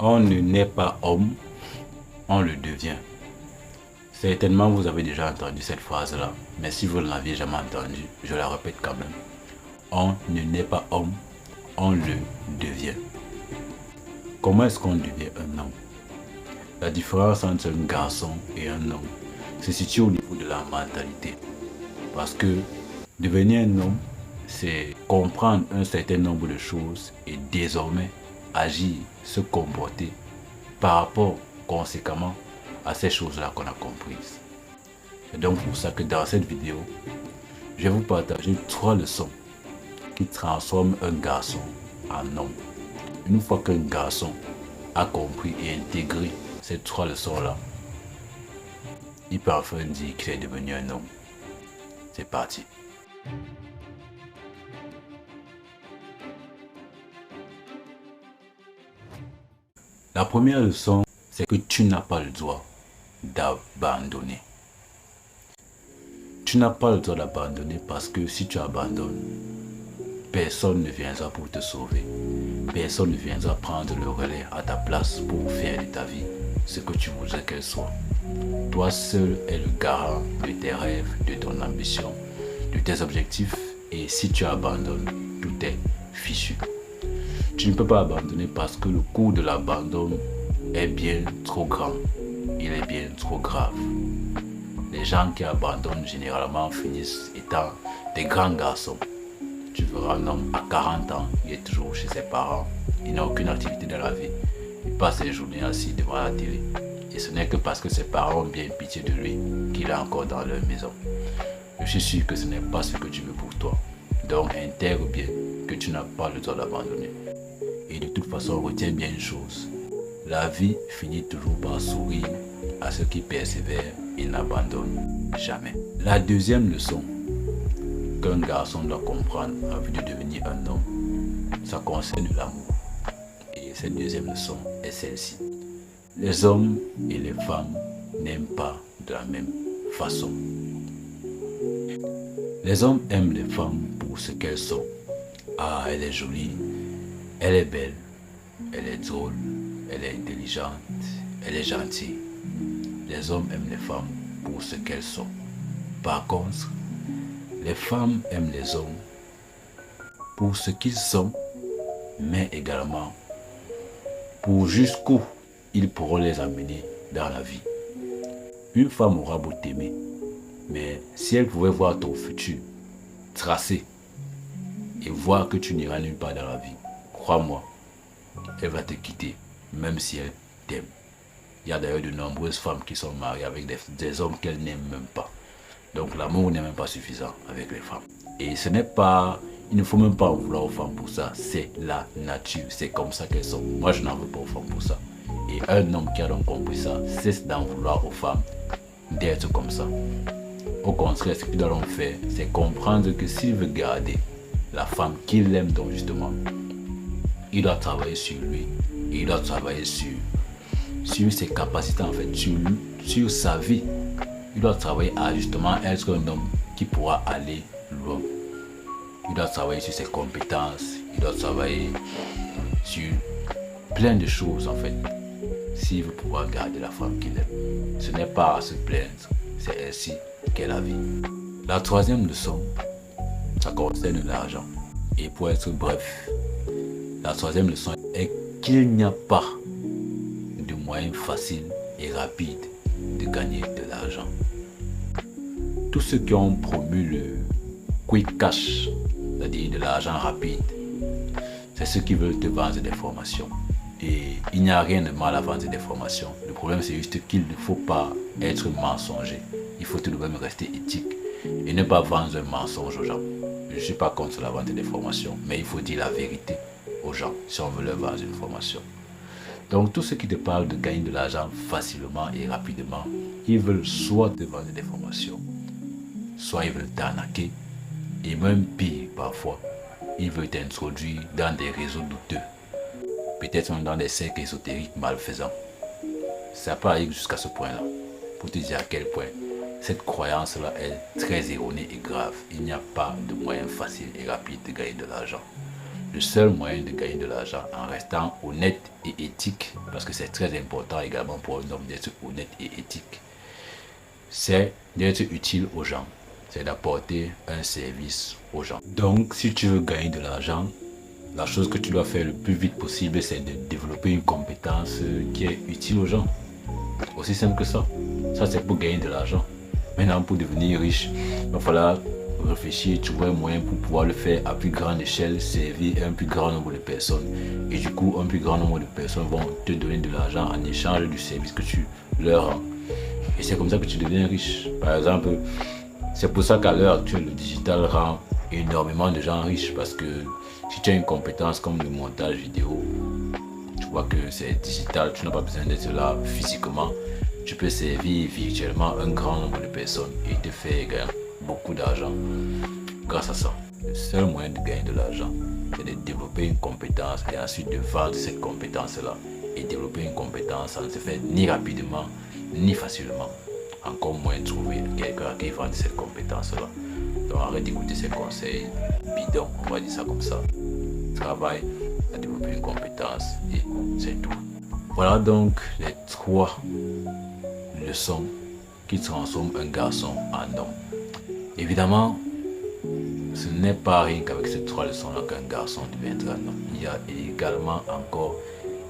On ne naît pas homme, on le devient. Certainement, vous avez déjà entendu cette phrase-là, mais si vous ne l'aviez jamais entendue, je la répète quand même. On ne naît pas homme, on le devient. Comment est-ce qu'on devient un homme? La différence entre un garçon et un homme se situe au niveau de la mentalité. Parce que devenir un homme, c'est comprendre un certain nombre de choses et désormais agir, se comporter par rapport conséquemment à ces choses-là qu'on a comprises. C'est donc pour ça que dans cette vidéo, je vais vous partager 3 leçons qui transforment un garçon en homme. Une fois qu'un garçon a compris et intégré ces 3 leçons-là, il peut enfin dire qu'il est devenu un homme. C'est parti. La première leçon, c'est que tu n'as pas le droit d'abandonner. Tu n'as pas le droit d'abandonner parce que si tu abandonnes, personne ne viendra pour te sauver. Personne ne viendra prendre le relais à ta place pour faire de ta vie ce que tu voudrais qu'elle soit. Toi seul es le garant de tes rêves, de ton ambition, de tes objectifs, et si tu abandonnes, tout est fichu. Tu ne peux pas abandonner parce que le coût de l'abandon est bien trop grand. Il est bien trop grave. Les gens qui abandonnent généralement finissent étant des grands garçons. Tu verras un homme à 40 ans, il est toujours chez ses parents. Il n'a aucune activité dans la vie. Il passe ses journées assis devant la télé. Et ce n'est que parce que ses parents ont bien pitié de lui qu'il est encore dans leur maison. Je suis sûr que ce n'est pas ce que tu veux pour toi. Donc intègre bien que tu n'as pas le droit d'abandonner. Et de toute façon, retiens bien une chose. La vie finit toujours par sourire à ceux qui persévèrent et n'abandonnent jamais. La deuxième leçon qu'un garçon doit comprendre en vue de devenir un homme, ça concerne l'amour. Et cette deuxième leçon est celle-ci. Les hommes et les femmes n'aiment pas de la même façon. Les hommes aiment les femmes pour ce qu'elles sont. Ah, elle est jolie, elle est belle, elle est drôle, elle est intelligente, elle est gentille. Les hommes aiment les femmes pour ce qu'elles sont. Par contre, les femmes aiment les hommes pour ce qu'ils sont, mais également pour jusqu'où ils pourront les amener dans la vie. Une femme aura beau t'aimer, mais si elle pouvait voir ton futur tracé et voir que tu n'iras nulle part dans la vie, crois-moi, elle va te quitter, même si elle t'aime. Il y a d'ailleurs de nombreuses femmes qui sont mariées avec des hommes qu'elles n'aiment même pas. Donc l'amour n'est même pas suffisant avec les femmes. Et ce n'est pas, il ne faut même pas en vouloir aux femmes pour ça. C'est la nature, c'est comme ça qu'elles sont. Moi je n'en veux pas aux femmes pour ça. Et un homme qui a donc compris ça, cesse d'en vouloir aux femmes d'être comme ça. Au contraire, ce qu'il doit donc faire, c'est comprendre que s'il veut garder la femme qu'il aime donc justement, il doit travailler sur lui. Et il doit travailler sur ses capacités en fait, sur sa vie. Il doit travailler à justement être un homme qui pourra aller loin. Il doit travailler sur ses compétences, il doit travailler sur plein de choses en fait, s'il veut pouvoir garder la femme qu'il aime. Ce n'est pas à se plaindre, c'est ainsi qu'est la vie. La troisième leçon, ça concerne l'argent. Et pour être bref, la troisième leçon est qu'il n'y a pas de moyen facile et rapide de gagner de l'argent. Tous ceux qui ont promu le quick cash, c'est-à-dire de l'argent rapide, c'est ceux qui veulent te vendre des formations. Et il n'y a rien de mal à vendre des formations. Le problème, c'est juste qu'il ne faut pas être mensonger. Il faut tout de même rester éthique et ne pas vendre un mensonge aux gens. Je ne suis pas contre la vente des formations, mais il faut dire la vérité aux gens si on veut leur vendre une formation. Donc, tous ceux qui te parlent de gagner de l'argent facilement et rapidement, ils veulent soit te vendre des formations, soit ils veulent t'arnaquer, et même pire parfois, ils veulent t'introduire dans des réseaux douteux, peut-être même dans des cercles ésotériques malfaisants. Ça peut aller jusqu'à ce point-là, pour te dire à quel point cette croyance-là est très erronée et grave. Il n'y a pas de moyen facile et rapide de gagner de l'argent. le seul moyen de gagner de l'argent en restant honnête et éthique, parce que c'est très important également pour un homme d'être honnête et éthique, c'est d'être utile aux gens, c'est d'apporter un service aux gens. Donc, si tu veux gagner de l'argent, la chose que tu dois faire le plus vite possible, c'est de développer une compétence qui est utile aux gens. Aussi simple que ça. Ça, c'est pour gagner de l'argent. Maintenant, pour devenir riche, il va falloir réfléchir, trouver un moyen pour pouvoir le faire à plus grande échelle, servir un plus grand nombre de personnes. Et du coup, un plus grand nombre de personnes vont te donner de l'argent en échange du service que tu leur rends. Et c'est comme ça que tu deviens riche. Par exemple, c'est pour ça qu'à l'heure actuelle, le digital rend énormément de gens riches. Parce que si tu as une compétence comme le montage vidéo, tu vois que c'est digital, tu n'as pas besoin d'être là physiquement. Tu peux servir virtuellement un grand nombre de personnes et te faire gagner beaucoup d'argent grâce à ça. Le seul moyen de gagner de l'argent, c'est de développer une compétence et ensuite de vendre cette compétence-là. Et développer une compétence, ça ne se fait ni rapidement, ni facilement. Encore moins trouver quelqu'un qui vend cette compétence-là. Donc arrête d'écouter ces conseils bidons, on va dire ça comme ça. Travaille à développer une compétence et c'est tout. Voilà donc les 3 leçons qui transforment un garçon en homme. Évidemment, ce n'est pas rien qu'avec ces 3 leçons-là qu'un garçon deviendra un homme. Il y a également encore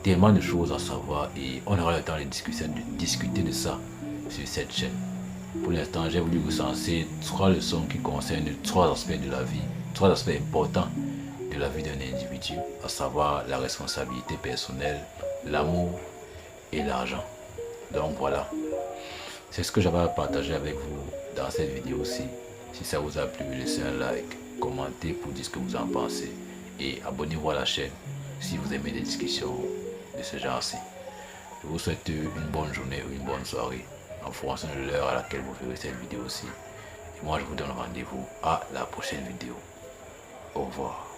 tellement de choses à savoir et on aura le temps de discuter de ça sur cette chaîne. Pour l'instant, j'ai voulu recenser 3 leçons qui concernent 3 aspects de la vie, 3 aspects importants de la vie d'un individu, à savoir la responsabilité personnelle, l'amour et l'argent. Donc voilà, c'est ce que j'avais à partager avec vous dans cette vidéo-ci. Si ça vous a plu, laissez un like, commentez pour dire ce que vous en pensez et abonnez-vous à la chaîne si vous aimez des discussions de ce genre-ci. Je vous souhaite une bonne journée ou une bonne soirée en fonction de l'heure à laquelle vous verrez cette vidéo-ci. Et moi, je vous donne rendez-vous à la prochaine vidéo. Au revoir.